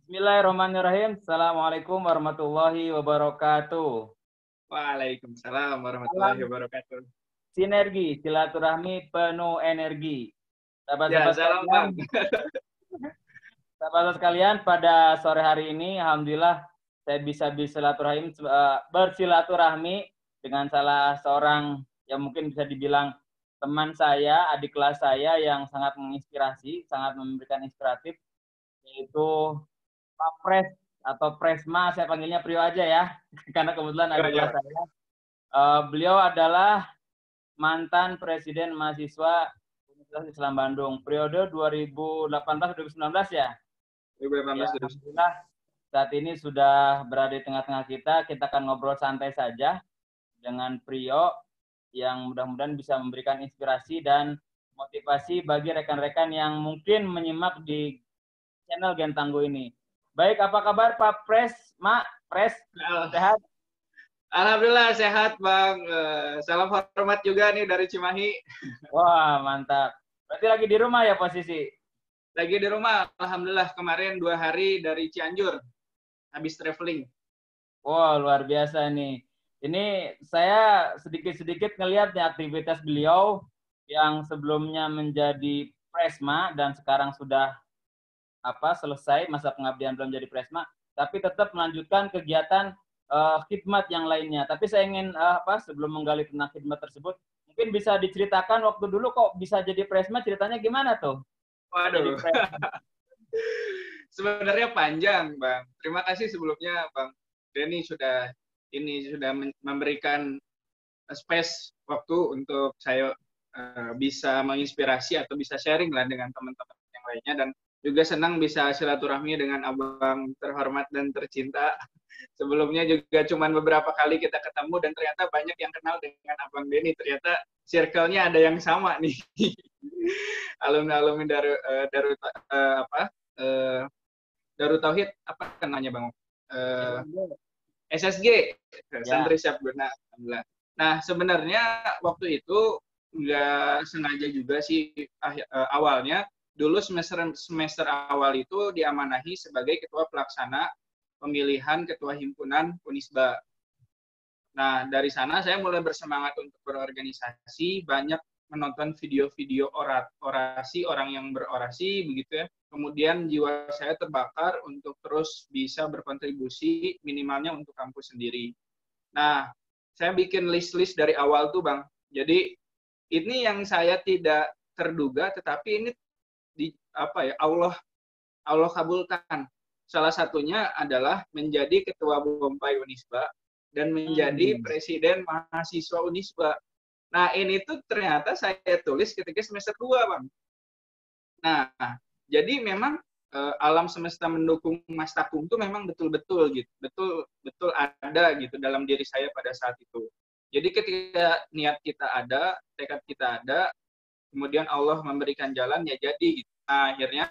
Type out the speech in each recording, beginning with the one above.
Bismillahirrahmanirrahim. Assalamualaikum warahmatullahi wabarakatuh. Waalaikumsalam warahmatullahi Salam wabarakatuh. sinergi, silaturahmi penuh energi. Ya, Sahabat-sahabat salam sekalian, Bang. sahabat-sahabat sekalian, pada sore hari ini, alhamdulillah saya bisa bersilaturahmi dengan salah seorang yang mungkin bisa dibilang teman saya, adik kelas saya yang sangat menginspirasi, sangat memberikan inspiratif, yaitu Pak Pres atau Presma, saya panggilnya Prio aja ya, karena kebetulan Yo, adik kelas yo. saya. Beliau adalah mantan Presiden Mahasiswa Universitas Islam Bandung, periode 2018-2019 ya. Ya, 2018 terus. alhamdulillah saat ini sudah berada di tengah-tengah kita. Kita akan ngobrol santai saja dengan Prio yang mudah-mudahan bisa memberikan inspirasi dan motivasi bagi rekan-rekan yang mungkin menyimak di channel Gen Tangguh ini. Baik, apa kabar Pak Pres, Mak, Pres? Sehat? Alhamdulillah sehat Bang. Salam hormat juga nih dari Cimahi. Wah, mantap. Berarti lagi di rumah ya posisi? Lagi di rumah. Alhamdulillah kemarin 2 hari dari Cianjur. Habis traveling. Wah, luar biasa nih. Ini saya sedikit-sedikit ngelihat nih aktivitas beliau yang sebelumnya menjadi Presma dan sekarang sudah selesai masa pengabdian belum jadi Presma, tapi tetap melanjutkan kegiatan khidmat yang lainnya. Tapi saya ingin sebelum menggali tentang khidmat tersebut, mungkin bisa diceritakan waktu dulu kok bisa jadi Presma, ceritanya gimana tuh? Jadi Waduh. Presma. Sebenarnya panjang Bang. Terima kasih sebelumnya Bang Denny sudah memberikan space waktu untuk saya bisa menginspirasi atau bisa sharing lah dengan teman-teman yang lainnya, dan juga senang bisa silaturahmi dengan abang terhormat dan tercinta. Sebelumnya juga cuman beberapa kali kita ketemu dan ternyata banyak yang kenal dengan abang Denny. Ternyata circle-nya ada yang sama nih. Alumni-alumni Darut Tauhid apa namanya Bang? SSG, Ya. Santri Siap Guna. Alhamdulillah. Nah, sebenarnya waktu itu nggak sengaja juga sih awalnya. Dulu semester awal itu diamanahi sebagai ketua pelaksana pemilihan ketua himpunan Unisba. Nah, dari sana saya mulai bersemangat untuk berorganisasi, banyak menonton video-video orasi, orang yang berorasi, begitu ya. Kemudian jiwa saya terbakar untuk terus bisa berkontribusi minimalnya untuk kampus sendiri. Nah, saya bikin list-list dari awal tuh, Bang. Jadi, ini yang saya tidak terduga, tetapi ini Allah kabulkan. Salah satunya adalah menjadi ketua Bompai Unisba dan menjadi presiden mahasiswa Unisba. Nah, ini tuh ternyata saya tulis ketika semester 2, Bang. Nah, jadi memang alam semesta mendukung Mas Takung tuh memang betul-betul gitu. Betul ada gitu dalam diri saya pada saat itu. Jadi ketika niat kita ada, tekad kita ada, kemudian Allah memberikan jalan, ya jadi gitu. Nah, akhirnya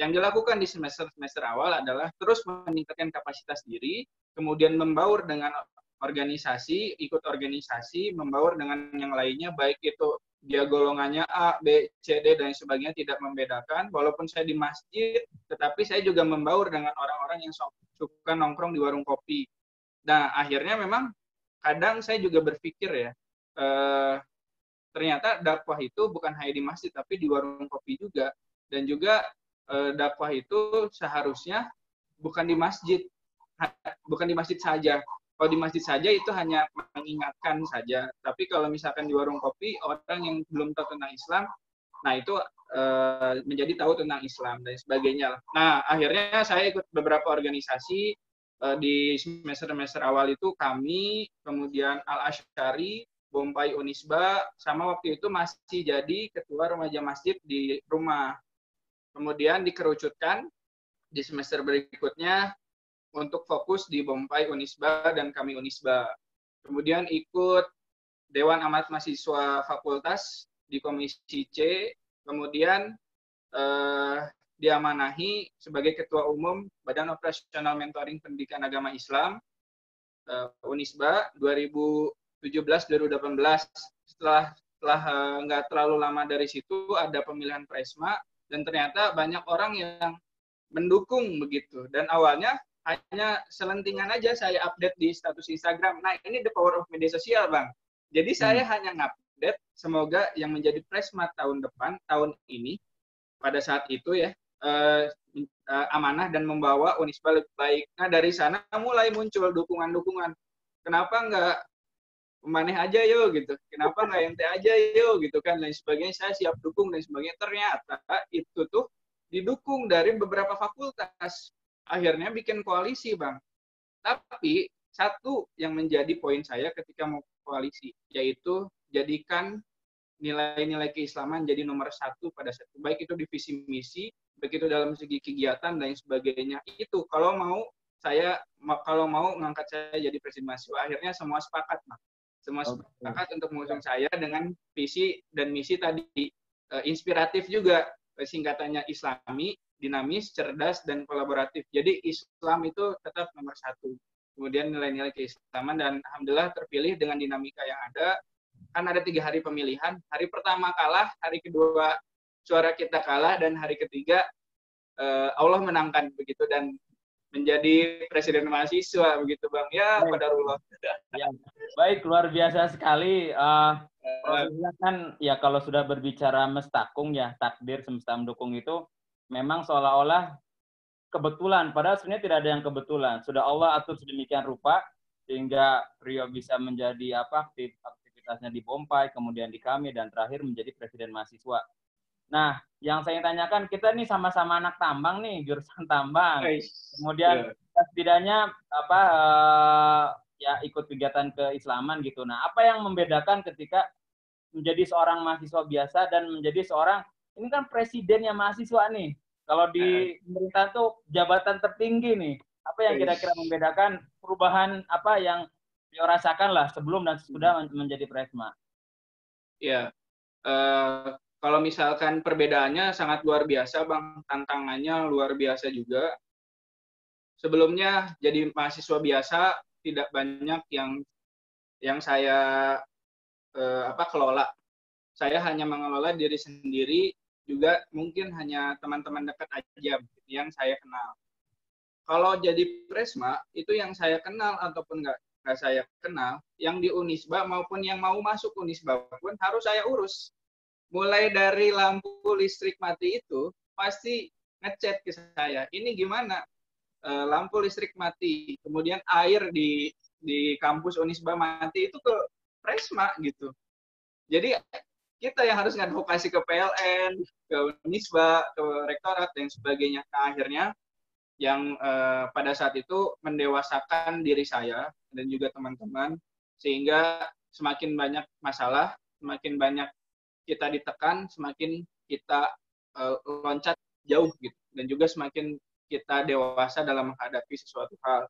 yang dilakukan di semester awal adalah terus meningkatkan kapasitas diri, kemudian membaur dengan organisasi, ikut organisasi, membaur dengan yang lainnya, baik itu dia golongannya A, B, C, D, dan sebagainya, tidak membedakan. Walaupun saya di masjid, tetapi saya juga membaur dengan orang-orang yang suka nongkrong di warung kopi. Nah, akhirnya memang kadang saya juga berpikir ya, ternyata dakwah itu bukan hanya di masjid, tapi di warung kopi juga. Dan juga dakwah itu seharusnya bukan di masjid, saja. Kalau di masjid saja itu hanya mengingatkan saja. Tapi kalau misalkan di warung kopi, orang yang belum tahu tentang Islam, nah itu menjadi tahu tentang Islam dan sebagainya. Nah, akhirnya saya ikut beberapa organisasi di semester awal itu kami, kemudian Al-Asy'ari, Bompai Unisba, sama waktu itu masih jadi ketua remaja masjid di rumah. Kemudian dikerucutkan di semester berikutnya untuk fokus di Bompai Unisba dan kami Unisba. Kemudian ikut Dewan Amat Mahasiswa Fakultas di Komisi C, kemudian diamanahi sebagai Ketua Umum Badan Operasional Mentoring Pendidikan Agama Islam Unisba 2017-2018. Setelah nggak terlalu lama dari situ ada pemilihan Presma, dan ternyata banyak orang yang mendukung begitu. Dan awalnya hanya selentingan aja saya update di status Instagram. Nah, ini the power of media sosial, Bang. Jadi saya hanya ngupdate, semoga yang menjadi Presma tahun depan, tahun ini, pada saat itu ya, amanah dan membawa Unisba lebih baik. Nah, dari sana mulai muncul dukungan-dukungan. Kenapa nggak maneh aja yo gitu, kenapa nggak ente aja yo gitu kan, dan sebagainya. Saya siap dukung dan sebagainya. Ternyata itu tuh didukung dari beberapa fakultas, akhirnya bikin koalisi, Bang. Tapi satu yang menjadi poin saya ketika mau koalisi, yaitu jadikan nilai-nilai keislaman jadi nomor satu pada satu, baik itu di visi misi, baik itu dalam segi kegiatan dan sebagainya. Itu kalau mau ngangkat saya jadi presiden mahasiswa, akhirnya semua sepakat, Bang. Semua sepakat untuk mengusung saya dengan visi dan misi tadi, inspiratif juga, singkatannya Islami, dinamis, cerdas, dan kolaboratif. Jadi Islam itu tetap nomor satu. Kemudian nilai-nilai keislaman, dan alhamdulillah terpilih dengan dinamika yang ada. Kan ada 3 hari pemilihan. Hari pertama kalah, hari kedua suara kita kalah, dan hari ketiga Allah menangkan begitu, dan menjadi presiden mahasiswa begitu, Bang. Ya, qadarullah. Ya, baik, luar biasa sekali. Prosesnya kan ya kalau sudah berbicara mestakung ya, takdir semesta mendukung itu memang seolah-olah kebetulan, padahal sebenarnya tidak ada yang kebetulan. Sudah Allah atur sedemikian rupa sehingga Rio bisa menjadi aktivitasnya di Bompay, kemudian di kami, dan terakhir menjadi presiden mahasiswa. Nah, yang saya tanyakan, kita nih sama-sama anak tambang nih, jurusan tambang. Kemudian setidaknya ya ikut kegiatan keislaman gitu. Nah, apa yang membedakan ketika menjadi seorang mahasiswa biasa dan menjadi seorang, ini kan presidennya mahasiswa nih. Kalau di pemerintahan tuh jabatan tertinggi nih. Apa yang kira-kira membedakan perubahan apa yang dirasakan lah sebelum dan sesudah menjadi Presma? Ya, kalau misalkan perbedaannya sangat luar biasa, Bang. Tantangannya luar biasa juga. Sebelumnya jadi mahasiswa biasa tidak banyak yang saya kelola. Saya hanya mengelola diri sendiri, juga mungkin hanya teman-teman dekat aja yang saya kenal. Kalau jadi Presma, itu yang saya kenal ataupun nggak saya kenal, yang di Unisba maupun yang mau masuk Unisba pun harus saya urus. Mulai dari lampu listrik mati itu pasti ngechat ke saya, ini gimana, lampu listrik mati, kemudian air di kampus Unisba mati, itu ke Presma gitu. Jadi kita yang harus ngadvokasi ke PLN, ke Unisba, ke rektorat dan sebagainya. Nah, akhirnya yang pada saat itu mendewasakan diri saya dan juga teman-teman, sehingga semakin banyak masalah, semakin banyak kita ditekan, semakin kita loncat jauh gitu, dan juga semakin kita dewasa dalam menghadapi sesuatu hal.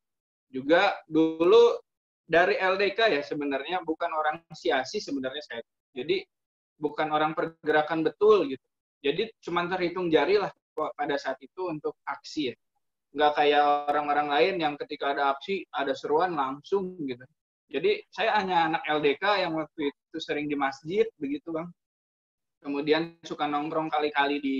Juga dulu dari LDK ya, sebenarnya bukan orang siasi sebenarnya saya. Jadi bukan orang pergerakan betul gitu. Jadi cuma terhitung jari lah pada saat itu untuk aksi ya. Nggak kayak orang-orang lain yang ketika ada aksi, ada seruan langsung gitu. Jadi saya hanya anak LDK yang waktu itu sering di masjid begitu, Bang. Kemudian suka nongkrong kali-kali di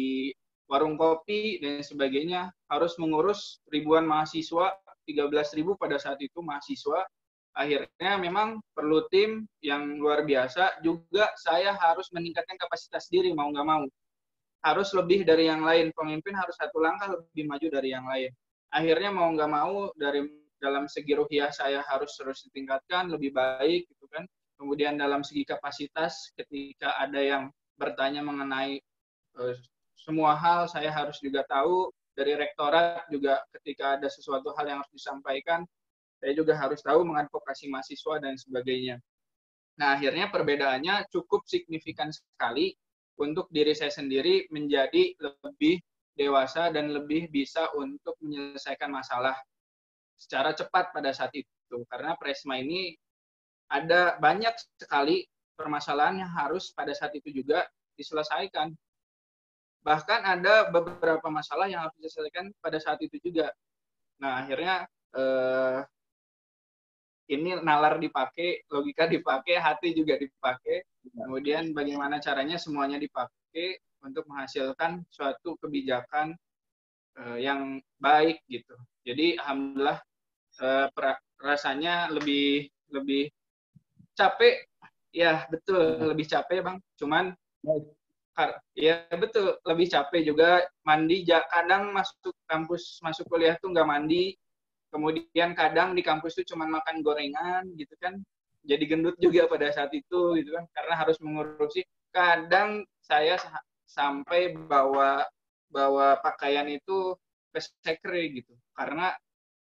warung kopi dan sebagainya, harus mengurus ribuan mahasiswa, 13.000 pada saat itu mahasiswa. Akhirnya memang perlu tim yang luar biasa, juga saya harus meningkatkan kapasitas diri mau nggak mau. Harus lebih dari yang lain, pemimpin harus satu langkah lebih maju dari yang lain. Akhirnya mau nggak mau dalam segi ruhiyah saya harus terus ditingkatkan, lebih baik gitu kan. Kemudian dalam segi kapasitas, ketika ada yang bertanya mengenai semua hal, saya harus juga tahu. Dari rektorat juga ketika ada sesuatu hal yang harus disampaikan, saya juga harus tahu mengadvokasi mahasiswa dan sebagainya. Nah, akhirnya perbedaannya cukup signifikan sekali untuk diri saya sendiri menjadi lebih dewasa dan lebih bisa untuk menyelesaikan masalah secara cepat pada saat itu. Karena Presma ini ada banyak sekali permasalahan yang harus pada saat itu juga diselesaikan. Bahkan ada beberapa masalah yang harus diselesaikan pada saat itu juga. Nah, akhirnya ini nalar dipakai, logika dipakai, hati juga dipakai. Kemudian bagaimana caranya semuanya dipakai untuk menghasilkan suatu kebijakan yang baik gitu. Jadi alhamdulillah rasanya lebih capek, ya betul lebih capek Bang. Cuman ya betul lebih capek juga, mandi kadang masuk kampus masuk kuliah tuh nggak mandi, kemudian kadang di kampus tuh cuma makan gorengan gitu kan, jadi gendut juga pada saat itu gitu kan, karena harus mengurusi. Kadang saya sampai bawa pakaian itu ke sekre gitu, karena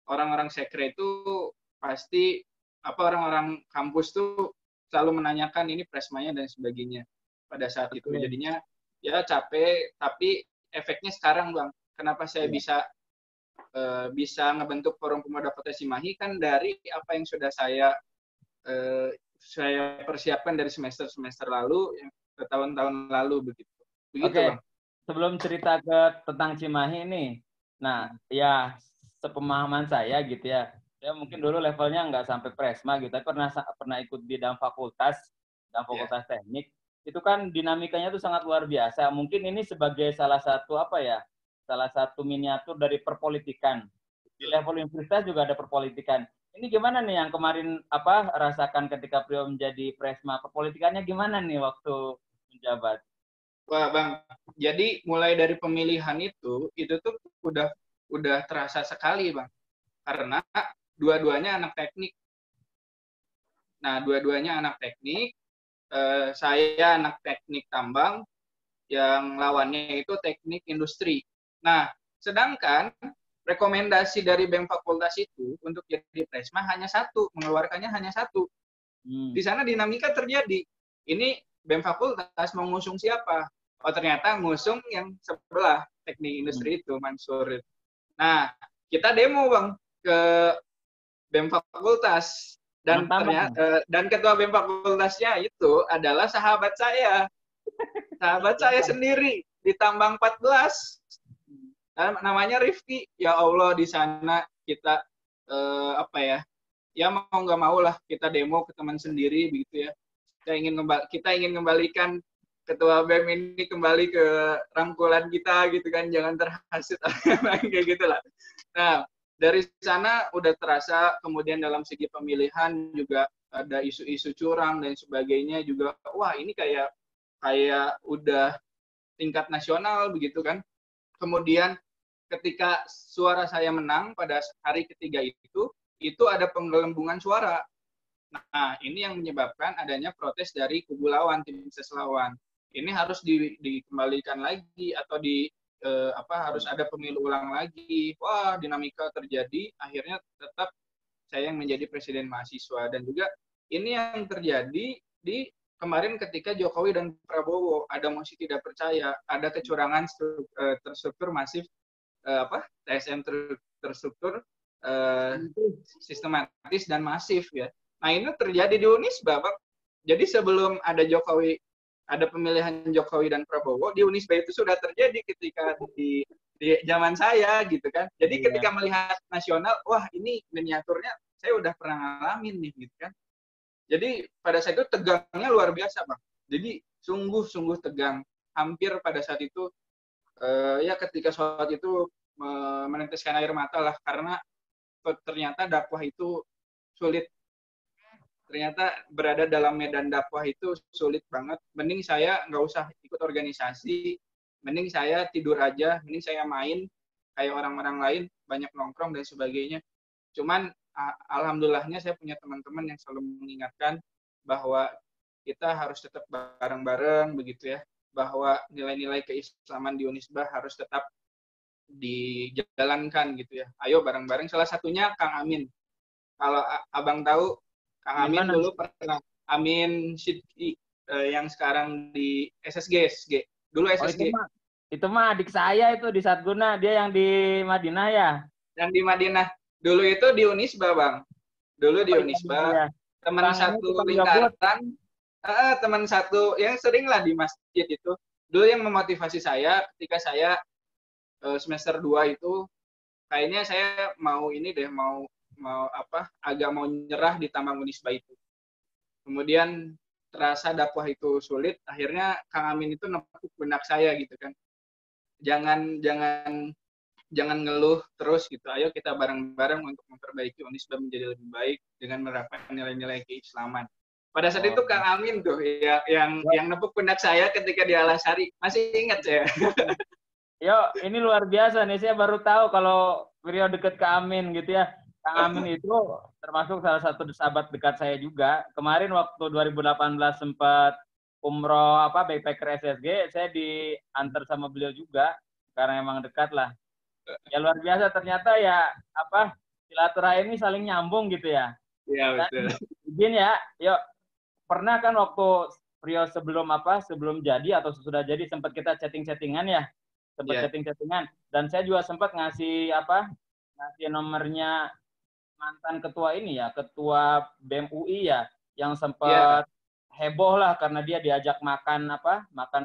orang-orang sekre itu pasti orang-orang kampus tuh selalu menanyakan ini presmanya dan sebagainya pada saat itu. Jadinya ya capek, tapi efeknya sekarang Bang, kenapa saya bisa ngebentuk Forum Pemuda Kota Cimahi kan dari apa yang sudah saya persiapkan dari semester lalu, ke tahun-tahun lalu begitu. Oke, Bang. sebelum cerita tentang Cimahi ini, nah ya sepemahaman saya gitu ya, saya mungkin dulu levelnya nggak sampai presma gitu, tapi pernah ikut bidang fakultas teknik, itu kan dinamikanya itu sangat luar biasa. Mungkin ini sebagai salah satu miniatur dari perpolitikan. Di level universitas juga ada perpolitikan. Ini gimana nih yang kemarin rasakan ketika Priyo menjadi presma, perpolitikannya gimana nih waktu menjabat? Wah Bang, jadi mulai dari pemilihan itu tuh udah terasa sekali Bang, karena dua-duanya anak teknik. Nah, dua-duanya anak teknik, saya anak teknik tambang, yang lawannya itu teknik industri. Nah, sedangkan rekomendasi dari BEM Fakultas itu untuk jadi presma hanya satu, mengeluarkannya hanya satu. Di sana dinamika terjadi. Ini BEM Fakultas mau ngusung siapa? Oh ternyata ngusung yang sebelah teknik industri itu, Mansur. Nah, kita demo Bang ke BEM Fakultas, dan ternyata dan ketua BEM Fakultasnya itu adalah sahabat saya. Sahabat saya sendiri di Tambang 14. Namanya Rifki. Ya Allah, di sana kita ya mau nggak mau lah kita demo ke teman sendiri begitu ya. Kita ingin kembalikan ketua BEM ini kembali ke rangkulan kita gitu kan, jangan terhasut kayak gitulah. Nah, dari sana udah terasa, kemudian dalam segi pemilihan juga ada isu-isu curang dan sebagainya juga. Wah, ini kayak udah tingkat nasional begitu kan. Kemudian ketika suara saya menang pada hari ketiga itu ada penggelembungan suara. Nah, ini yang menyebabkan adanya protes dari kubu lawan, tim ses lawan. Ini harus dikembalikan lagi atau harus ada pemilu ulang lagi. Wah, dinamika terjadi, akhirnya tetap saya yang menjadi presiden mahasiswa. Dan juga ini yang terjadi di kemarin ketika Jokowi dan Prabowo ada mosi tidak percaya, ada kecurangan terstruktur masif, TSM terstruktur sistematis dan masif ya. Nah, ini terjadi di Unisba, Bang. Jadi sebelum ada pemilihan Jokowi dan Prabowo, di Unisba itu sudah terjadi ketika di zaman saya gitu kan. Jadi ketika melihat nasional, wah ini miniaturnya saya udah pernah ngalamin nih gitu kan. Jadi pada saat itu tegangnya luar biasa Bang. Jadi sungguh-sungguh tegang. Hampir pada saat itu ya ketika sholat itu meneteskan air mata lah, karena ternyata dakwah itu sulit. Ternyata berada dalam medan dakwah itu sulit banget. Mending saya nggak usah ikut organisasi, mending saya tidur aja, mending saya main kayak orang-orang lain, banyak nongkrong dan sebagainya. Cuman alhamdulillahnya saya punya teman-teman yang selalu mengingatkan bahwa kita harus tetap bareng-bareng begitu ya, bahwa nilai-nilai keislaman di Unisba harus tetap dijalankan gitu ya. Ayo bareng-bareng. Salah satunya Kang Amin. Kalau Abang tahu, Kang Amin dulu pernah, Amin Sidki yang sekarang di SSG. Dulu SSG. Itu mah adik saya itu di Satguna, dia yang di Madinah ya. Yang di Madinah. Dulu itu di Unisba, Bang. Dulu di Unisba. Teman satu lingkaran, teman satu yang sering lah di masjid itu. Dulu yang memotivasi saya ketika saya semester 2 itu, kayaknya saya mau agak mau nyerah di tambang Unisba itu. Kemudian terasa dakwah itu sulit, akhirnya Kang Amin itu nepuk benak saya gitu kan. Jangan jangan ngeluh terus gitu. Ayo kita bareng-bareng untuk memperbaiki Unisba menjadi lebih baik dengan menerapkan nilai-nilai keislaman. Pada saat itu Kang Amin tuh yang nepuk pundak saya ketika di Alasari. Masih ingat saya. Yo, ini luar biasa nih. Saya baru tahu kalau beliau dekat ke Amin gitu ya. Kang Amin itu termasuk salah satu sahabat dekat saya juga. Kemarin waktu 2018 sempat umroh backpacker SSG, saya diantar sama beliau juga karena emang dekat lah. Ya luar biasa ternyata ya silaturahim ini saling nyambung gitu ya. Iya betul. Izin ya, yuk. Pernah kan waktu Rio sebelum jadi atau sesudah jadi sempat kita chatting-chattingan ya. Sempat chatting-chattingan dan saya juga sempat ngasih nomornya mantan ketua ini ya, ketua BEM UI ya, yang sempat heboh lah karena dia diajak makan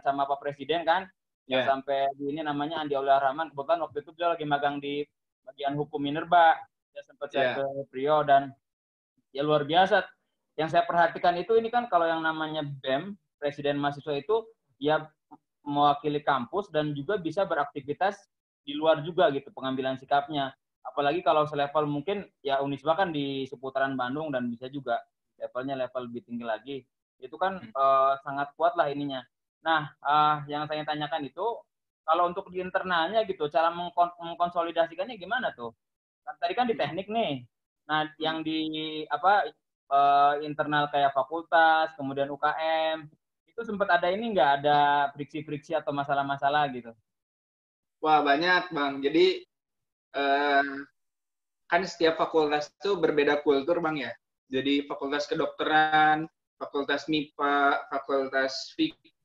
sama Pak Presiden kan. Yang sampai di ini namanya Andi Aulia Rahman. Kebetulan waktu itu dia lagi magang di bagian hukum Minerba. Dia sempat saya ke Rio dan ya luar biasa. Yang saya perhatikan itu ini kan kalau yang namanya BEM, Presiden Mahasiswa itu ya mewakili kampus dan juga bisa beraktivitas di luar juga gitu pengambilan sikapnya. Apalagi kalau selevel mungkin ya Unisba kan di seputaran Bandung dan bisa juga levelnya level lebih tinggi lagi. Itu kan sangat kuat lah ininya. Nah, yang saya tanyakan itu kalau untuk di internalnya gitu, cara mengkonsolidasikannya gimana tuh? Tadi kan di teknik nih. Nah, yang di internal kayak fakultas, kemudian UKM, itu sempat ada ini nggak ada friksi-friksi atau masalah-masalah gitu? Wah banyak Bang. Jadi kan setiap fakultas itu berbeda kultur Bang ya. Jadi fakultas kedokteran, fakultas MIPA, fakultas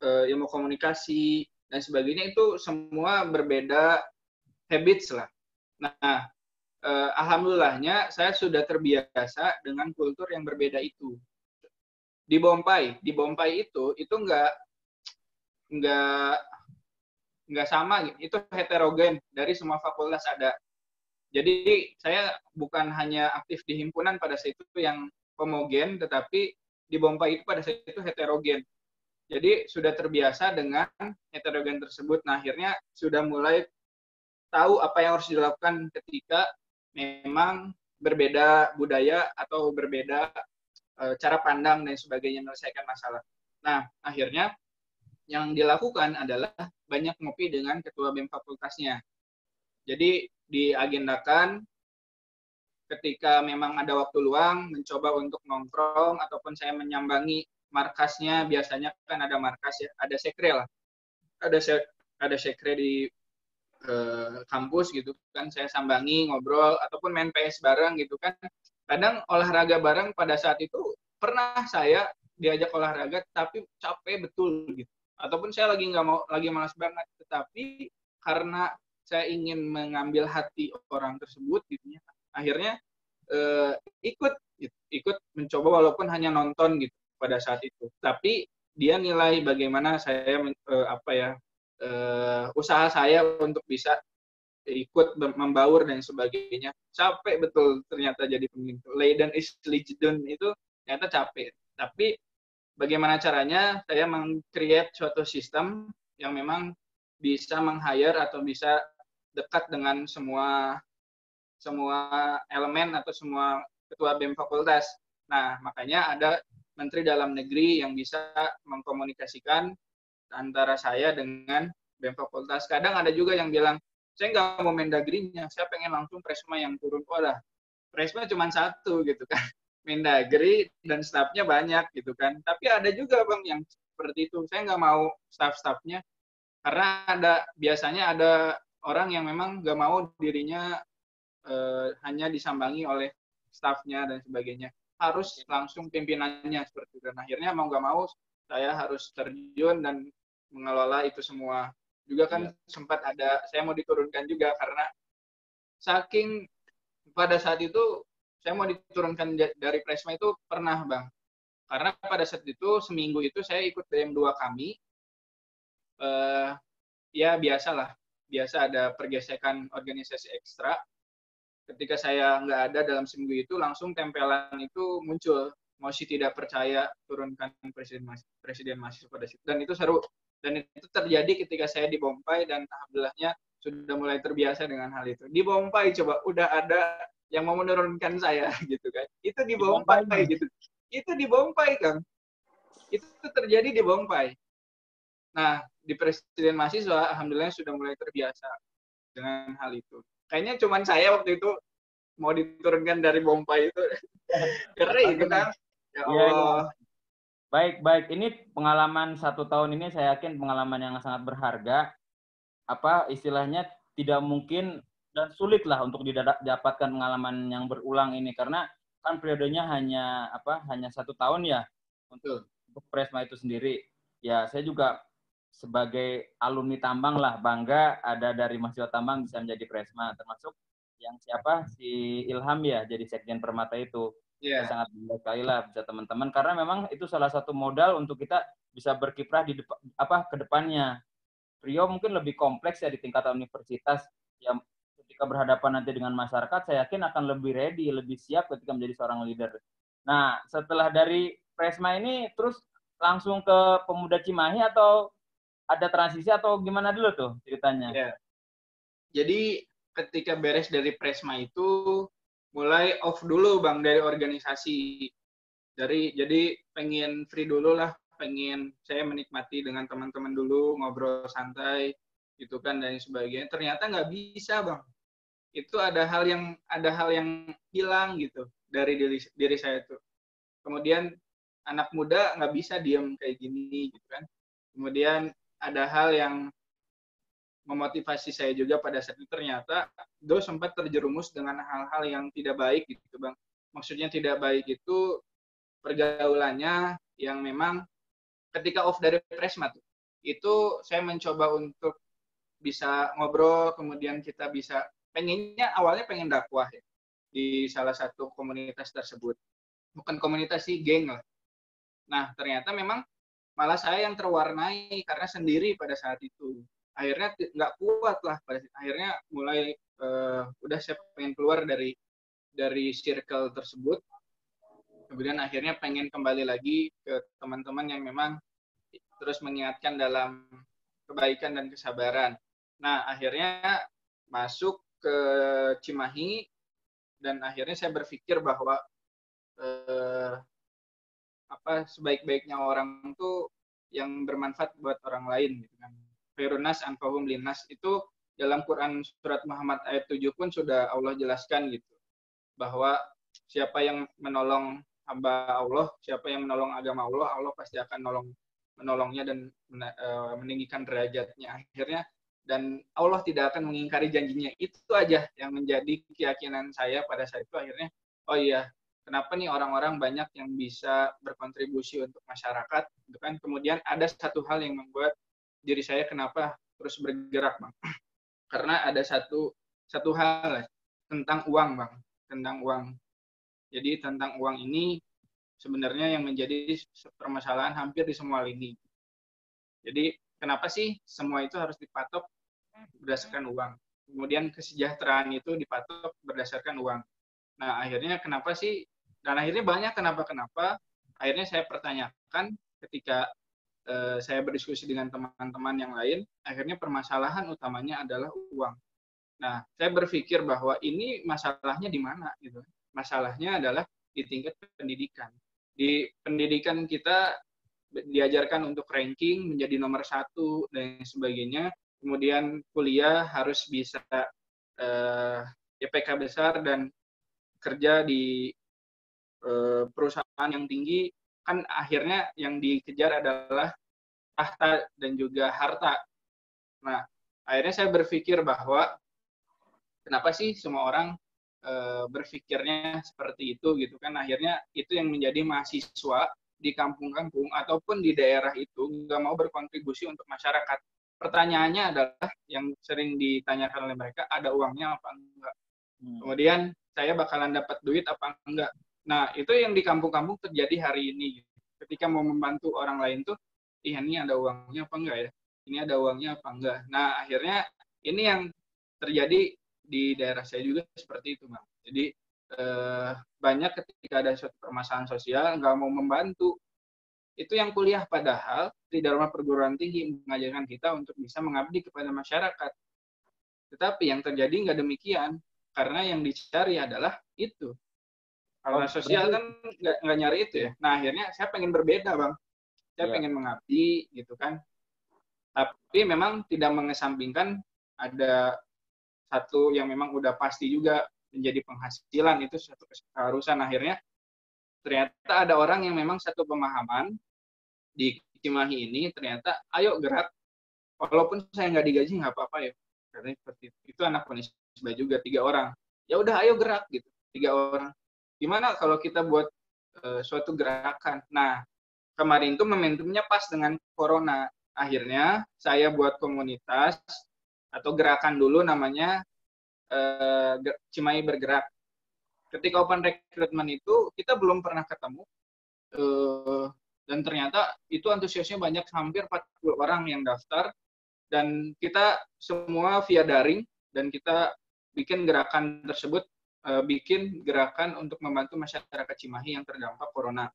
ilmu komunikasi dan sebagainya itu semua berbeda habits lah. Nah, alhamdulillahnya saya sudah terbiasa dengan kultur yang berbeda itu. Di Bompay itu nggak sama, itu heterogen dari semua fakultas ada. Jadi saya bukan hanya aktif di himpunan pada saat itu yang homogen, tetapi di Bompay itu pada saat itu heterogen. Jadi sudah terbiasa dengan heterogen tersebut. Nah akhirnya sudah mulai tahu apa yang harus dilakukan ketika memang berbeda budaya atau berbeda cara pandang dan sebagainya menyelesaikan masalah. Nah, akhirnya yang dilakukan adalah banyak ngopi dengan ketua BEM fakultasnya. Jadi diagendakan ketika memang ada waktu luang, mencoba untuk nongkrong ataupun saya menyambangi markasnya. Biasanya kan ada markas ya, ada sekre lah. Ada sekre di kampus gitu kan, saya sambangi, ngobrol ataupun main PS bareng gitu kan. Kadang olahraga bareng. Pada saat itu pernah saya diajak olahraga tapi capek betul gitu, ataupun saya lagi malas banget, tetapi karena saya ingin mengambil hati orang tersebut gitu ya, akhirnya ikut mencoba walaupun hanya nonton gitu pada saat itu, tapi dia nilai bagaimana saya usaha saya untuk bisa ikut membaur dan sebagainya. Capek betul ternyata jadi pemimpin. Leiden is Leiden itu ternyata capek. Tapi bagaimana caranya saya meng-create suatu sistem yang memang bisa meng-hire atau bisa dekat dengan semua elemen atau semua ketua BEM fakultas. Nah, makanya ada Menteri Dalam Negeri yang bisa mengkomunikasikan antara saya dengan BEM fakultas. Kadang ada juga yang bilang, saya nggak mau Mendagrinya, saya pengen langsung Presma yang turun. Wadah, Presma cuma satu gitu kan. Mendagri dan stafnya banyak gitu kan. Tapi ada juga Bang yang seperti itu. Saya nggak mau staff-staffnya karena biasanya ada orang yang memang nggak mau dirinya hanya disambangi oleh stafnya dan sebagainya. Harus langsung pimpinannya seperti itu. Dan akhirnya mau nggak mau saya harus terjun dan mengelola itu semua. Juga kan sempat ada, saya mau diturunkan juga karena saking pada saat itu saya mau diturunkan dari Presma itu pernah Bang. Karena pada saat itu seminggu itu saya ikut BM2 kami. Ya biasa ada pergesekan organisasi ekstra. Ketika saya nggak ada dalam seminggu itu, langsung tempelan itu muncul. Mosi tidak percaya turunkan presiden mahasiswa pada situ. Dan itu seru. Dan itu terjadi ketika saya di Bompay dan alhamdulillahnya sudah mulai terbiasa dengan hal itu. Di Bombay coba udah ada yang mau menurunkan saya gitu kan. Itu di Bombay gitu. Itu di Bombay, Kang. Itu terjadi di Bombay. Nah, di presiden mahasiswa alhamdulillah sudah mulai terbiasa dengan hal itu. Kayaknya cuman saya waktu itu mau diturunkan dari Bombay itu. Karena itu kan ya Allah. Ya. Baik, baik. Ini pengalaman 1 tahun ini saya yakin pengalaman yang sangat berharga. Apa istilahnya tidak mungkin dan sulit lah untuk didapatkan pengalaman yang berulang ini karena kan periodenya hanya 1 tahun ya untuk Presma itu sendiri. Ya saya juga sebagai alumni tambang lah bangga ada dari mahasiswa tambang bisa menjadi Presma, termasuk yang si Ilham ya jadi Sekjen Permata itu. Yeah. Sangat bangga sekali lah bisa teman-teman karena memang itu salah satu modal untuk kita bisa berkiprah di ke depannya. Rio mungkin lebih kompleks ya di tingkatan universitas yang ketika berhadapan nanti dengan masyarakat saya yakin akan lebih ready, lebih siap ketika menjadi seorang leader. Nah, setelah dari Presma ini terus langsung ke Pemuda Cimahi atau ada transisi atau gimana dulu tuh ceritanya? Ya. Jadi ketika beres dari Presma itu mulai off dulu Bang dari organisasi. Jadi pengen free dulu lah, pengen saya menikmati dengan teman-teman dulu, ngobrol santai gitu kan dan sebagainya. Ternyata nggak bisa Bang. Itu ada hal yang hilang gitu dari diri saya itu. Kemudian anak muda nggak bisa diam kayak gini gitu kan. Kemudian ada hal yang memotivasi saya juga pada saat itu ternyata Do sempat terjerumus dengan hal-hal yang tidak baik gitu Bang. Maksudnya tidak baik itu pergaulannya yang memang ketika off dari Presma itu saya mencoba untuk bisa ngobrol, kemudian kita bisa awalnya pengen dakwah ya, di salah satu komunitas tersebut. Bukan komunitas sih, geng lah. Nah, ternyata memang malah saya yang terwarnai karena sendiri pada saat itu. Akhirnya nggak kuat lah. Akhirnya mulai udah saya pengen keluar dari circle tersebut. Kemudian akhirnya pengen kembali lagi ke teman-teman yang memang terus mengingatkan dalam kebaikan dan kesabaran. Nah, akhirnya masuk ke Cimahi dan akhirnya saya berpikir bahwa sebaik-baiknya orang tuh yang bermanfaat buat orang lain gitu kan. Khairun nas anfa'uhum linnas itu dalam Quran surat Muhammad ayat 7 pun sudah Allah jelaskan gitu. Bahwa siapa yang menolong hamba Allah, siapa yang menolong agama Allah, Allah pasti akan menolongnya dan meninggikan derajatnya. Akhirnya dan Allah tidak akan mengingkari janjinya. Itu aja yang menjadi keyakinan saya pada saat itu. Akhirnya, oh iya, kenapa nih orang-orang banyak yang bisa berkontribusi untuk masyarakat, gitu kan? Kemudian ada satu hal yang membuat diri saya kenapa terus bergerak, Bang. Karena ada satu hal tentang uang, Bang, tentang uang. Jadi tentang uang ini sebenarnya yang menjadi permasalahan hampir di semua lini. Jadi kenapa sih semua itu harus dipatok berdasarkan uang? Kemudian kesejahteraan itu dipatok berdasarkan uang. Nah, akhirnya kenapa sih? Dan akhirnya banyak kenapa. Akhirnya saya pertanyakan ketika saya berdiskusi dengan teman-teman yang lain, akhirnya permasalahan utamanya adalah uang. Nah, saya berpikir bahwa ini masalahnya di mana gitu. Masalahnya adalah di tingkat pendidikan. Di pendidikan kita diajarkan untuk ranking menjadi nomor 1 dan sebagainya. Kemudian kuliah harus bisa IPK besar dan kerja di perusahaan yang tinggi. Kan akhirnya yang dikejar adalah tahta dan juga harta. Nah, akhirnya saya berpikir bahwa kenapa sih semua orang berpikirnya seperti itu gitu kan. Akhirnya itu yang menjadi mahasiswa di kampung-kampung ataupun di daerah itu nggak mau berkontribusi untuk masyarakat. Pertanyaannya adalah yang sering ditanyakan oleh mereka, ada uangnya apa enggak? Kemudian saya bakalan dapat duit apa enggak? Nah, itu yang di kampung-kampung terjadi hari ini. Ketika mau membantu orang lain tuh, ini ada uangnya apa enggak ya? Ini ada uangnya apa enggak? Nah, akhirnya ini yang terjadi di daerah saya juga seperti itu, Bang. Jadi banyak ketika ada suatu permasalahan sosial nggak mau membantu. Itu yang kuliah, padahal di dalam perguruan tinggi mengajarkan kita untuk bisa mengabdi kepada masyarakat. Tetapi yang terjadi nggak demikian, karena yang dicari adalah itu. Hal sosial kan nggak nyari itu ya. Nah akhirnya saya pengen berbeda bang. Saya pengen mengabdi gitu kan. Tapi memang tidak mengesampingkan ada satu yang memang udah pasti juga menjadi penghasilan, itu satu keharusan. Akhirnya ternyata ada orang yang memang satu pemahaman di Cimahi ini, ternyata ayo gerak, walaupun saya nggak digaji nggak apa-apa ya. Karena seperti itu anak Unisba juga 3 orang. Ya udah ayo gerak gitu, 3 orang. Gimana kalau kita buat suatu gerakan? Nah, kemarin itu momentumnya pas dengan corona. Akhirnya saya buat komunitas atau gerakan dulu namanya Cimahi Bergerak. Ketika open recruitment itu kita belum pernah ketemu dan ternyata itu antusiasnya banyak, hampir 40 orang yang daftar, dan kita semua via daring, dan kita bikin gerakan tersebut, bikin gerakan untuk membantu masyarakat Cimahi yang terdampak corona.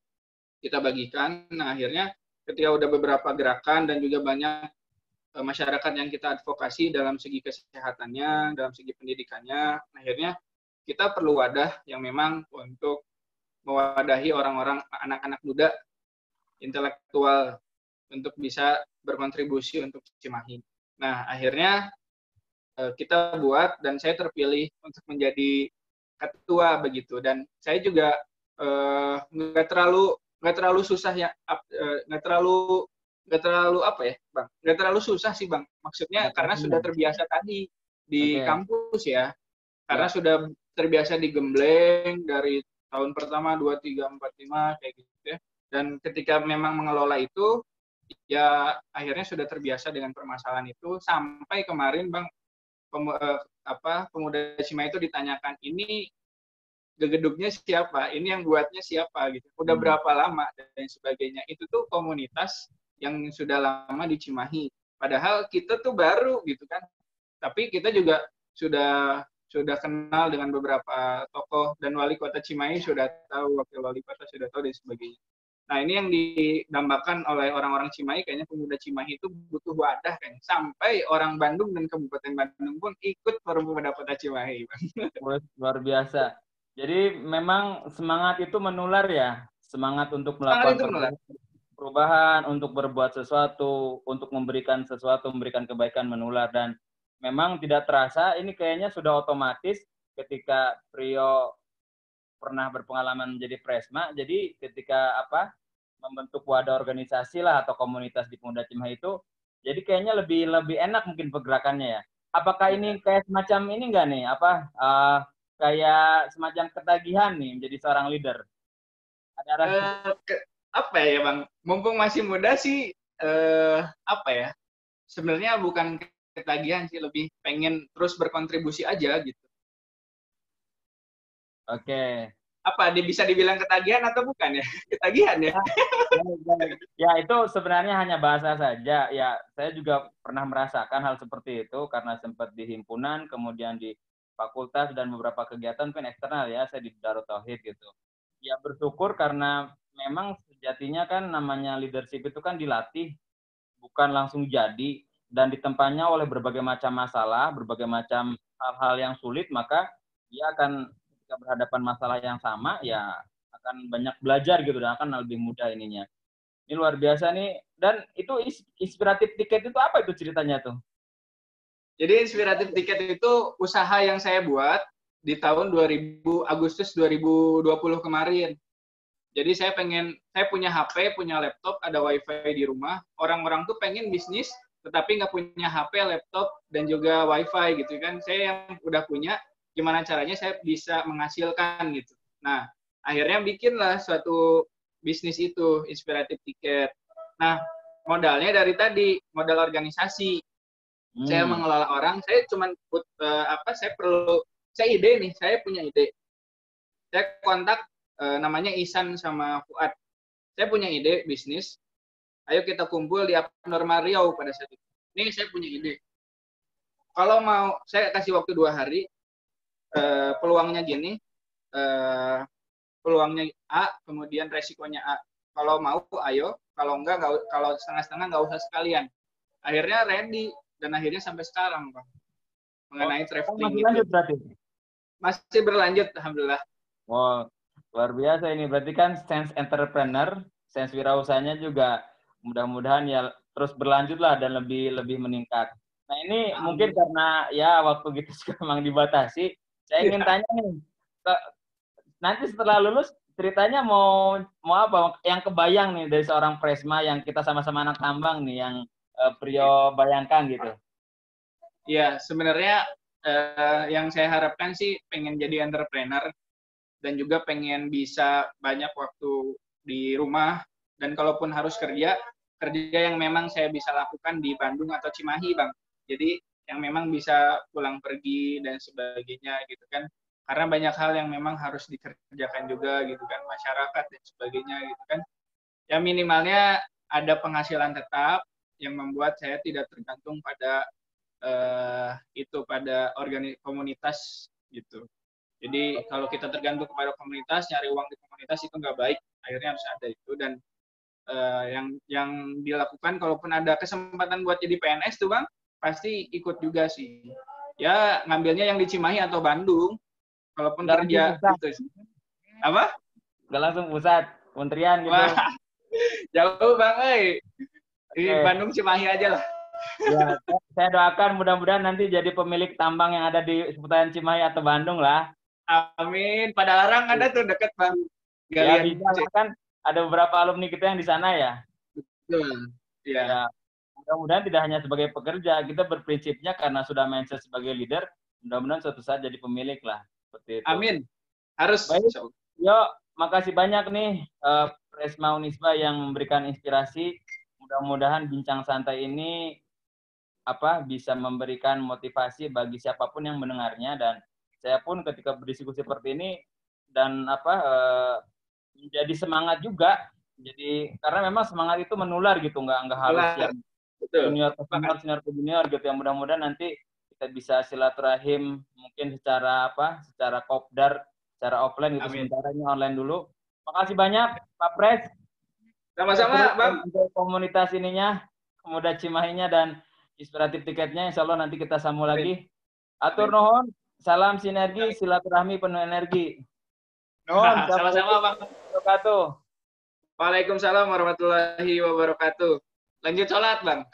Kita bagikan. Nah akhirnya ketika udah beberapa gerakan dan juga banyak masyarakat yang kita advokasi dalam segi kesehatannya, dalam segi pendidikannya, akhirnya kita perlu wadah yang memang untuk mewadahi orang-orang, anak-anak muda, intelektual, untuk bisa berkontribusi untuk Cimahi. Nah, akhirnya kita buat, dan saya terpilih untuk menjadi ketua begitu. Dan saya juga nggak terlalu susah ya, nggak terlalu apa ya bang, nggak terlalu susah sih bang, maksudnya karena sudah terbiasa tadi di kampus ya, karena sudah terbiasa digembleng dari tahun pertama 2, 3, 4, 5 kayak gitu ya, dan ketika memang mengelola itu ya akhirnya sudah terbiasa dengan permasalahan itu. Sampai kemarin bang, pemuda Cimahi itu ditanyakan, ini gegeduknya siapa, ini yang buatnya siapa gitu, udah berapa lama dan sebagainya. Itu tuh komunitas yang sudah lama di Cimahi, padahal kita tuh baru gitu kan, tapi kita juga sudah kenal dengan beberapa tokoh, dan wali kota Cimahi sudah tahu, wakil wali kota sudah tahu dan sebagainya. Nah ini yang didambakan oleh orang-orang Cimahi, kayaknya pemuda Cimahi itu butuh wadah kayaknya, sampai orang Bandung dan Kabupaten Bandung pun ikut forum pemuda kota Cimahi. Luar biasa. Jadi memang semangat itu menular ya, semangat untuk melakukan perubahan, untuk berbuat sesuatu, untuk memberikan sesuatu, memberikan kebaikan menular. Dan memang tidak terasa, ini kayaknya sudah otomatis ketika Prio pernah berpengalaman menjadi Presma. Jadi ketika membentuk wadah organisasi lah atau komunitas di Pemuda Cimahi itu, jadi kayaknya lebih enak mungkin pergerakannya ya. Apakah ini kayak semacam ini enggak nih, kayak semacam ketagihan nih menjadi seorang leader? Ada apa ya bang, mumpung masih muda sih, apa ya, sebenarnya bukan ketagihan sih, lebih pengen terus berkontribusi aja gitu. Oke. Apa bisa dibilang ketagihan atau bukan ya? Ketagihan ya? Ya itu sebenarnya hanya bahasa saja. Ya saya juga pernah merasakan hal seperti itu karena sempat di himpunan, kemudian di fakultas, dan beberapa kegiatan kan eksternal ya, saya di Darut Tauhid gitu. Ya bersyukur karena memang sejatinya kan namanya leadership itu kan dilatih, bukan langsung jadi, dan ditempanya oleh berbagai macam masalah, berbagai macam hal-hal yang sulit, maka dia akan ketika berhadapan masalah yang sama ya akan banyak belajar gitu, dan akan lebih mudah ininya. Ini luar biasa nih. Dan itu inspiratif tiket itu apa itu ceritanya tuh? Jadi inspiratif tiket itu usaha yang saya buat di tahun Agustus 2020 kemarin. Jadi saya punya HP, punya laptop, ada wifi di rumah. Orang-orang tuh pengen bisnis, tetapi nggak punya HP, laptop, dan juga wifi gitu kan. Saya yang udah punya, gimana caranya saya bisa menghasilkan gitu. Nah, akhirnya bikinlah suatu bisnis itu, inspiratif tiket. Nah, modalnya dari tadi, modal organisasi. Saya mengelola orang, saya cuma saya punya ide. Saya kontak namanya Isan sama Fuad. Saya punya ide bisnis. Ayo kita kumpul di Abnormal Riau pada saat itu. Ini saya punya ide. Kalau mau, saya kasih waktu 2 hari. Peluangnya gini. Peluangnya A, kemudian resikonya A. Kalau mau, ayo. Kalau enggak, kalau setengah-setengah nggak usah sekalian. Akhirnya ready. Dan akhirnya sampai sekarang, Bang. mengenai traveling masih itu. lanjut berarti? Masih berlanjut, alhamdulillah. Wow, luar biasa ini. Berarti kan sense entrepreneur, sense wirausahanya juga mudah-mudahan ya terus berlanjut lah dan lebih meningkat. Nah ini mungkin karena ya waktu kita sekarang memang dibatasi, saya ingin tanya nih, nanti setelah lulus ceritanya mau apa? Yang kebayang nih dari seorang Presma yang kita sama-sama anak tambang nih, yang Prio bayangkan gitu. Ya, sebenarnya yang saya harapkan sih pengen jadi entrepreneur dan juga pengen bisa banyak waktu di rumah, dan kalaupun harus kerja yang memang saya bisa lakukan di Bandung atau Cimahi, Bang. Jadi yang memang bisa pulang pergi dan sebagainya gitu kan. Karena banyak hal yang memang harus dikerjakan juga gitu kan, masyarakat dan sebagainya gitu kan. Ya minimalnya ada penghasilan tetap yang membuat saya tidak tergantung pada pada komunitas gitu. Jadi kalau kita tergantung kepada komunitas, nyari uang di komunitas itu nggak baik. Akhirnya harus ada itu, dan yang dilakukan kalaupun ada kesempatan buat jadi PNS tuh, Bang, pasti ikut juga sih. Ya ngambilnya yang di Cimahi atau Bandung, kalaupun Nggak kerja gitu sih. Apa? Nggak langsung pusat, kementerian gitu. Wah, jauh Bang, di Bandung Cimahi aja lah. Ya, saya doakan mudah-mudahan nanti jadi pemilik tambang yang ada di seputaran Cimahi atau Bandung lah. Amin. Pada Larang ada tuh deket, Bang. Ya bisa kan, ada beberapa alumni kita yang di sana ya. Betul. Ya. Mudah-mudahan tidak hanya sebagai pekerja, kita berprinsipnya karena sudah mindset sebagai leader, mudah-mudahan suatu saat jadi pemilik lah. Seperti itu. Amin. Harus. Baik. Yo, makasih banyak nih Presma Unisba yang memberikan inspirasi. Mudah-mudahan bincang santai ini bisa memberikan motivasi bagi siapapun yang mendengarnya, dan saya pun ketika berdiskusi seperti ini dan menjadi semangat juga. Jadi karena memang semangat itu menular gitu, nggak harus yang junior ke junior gitu. Yang mudah-mudahan nanti kita bisa silaturahim mungkin secara kopdar, secara offline gitu. Sementara ini online dulu. Makasih banyak Pak Pres. Sama-sama, Bang. Untuk komunitas ininya, Pemuda Cimahinya dan inspiratif tiketnya, insya Allah nanti kita sambung lagi. Atur nuhun, salam sinergi, silaturahmi penuh energi. Nuhun, sama-sama Bang. Wabarakatuh. Waalaikumsalam warahmatullahi wabarakatuh. Lanjut sholat, Bang.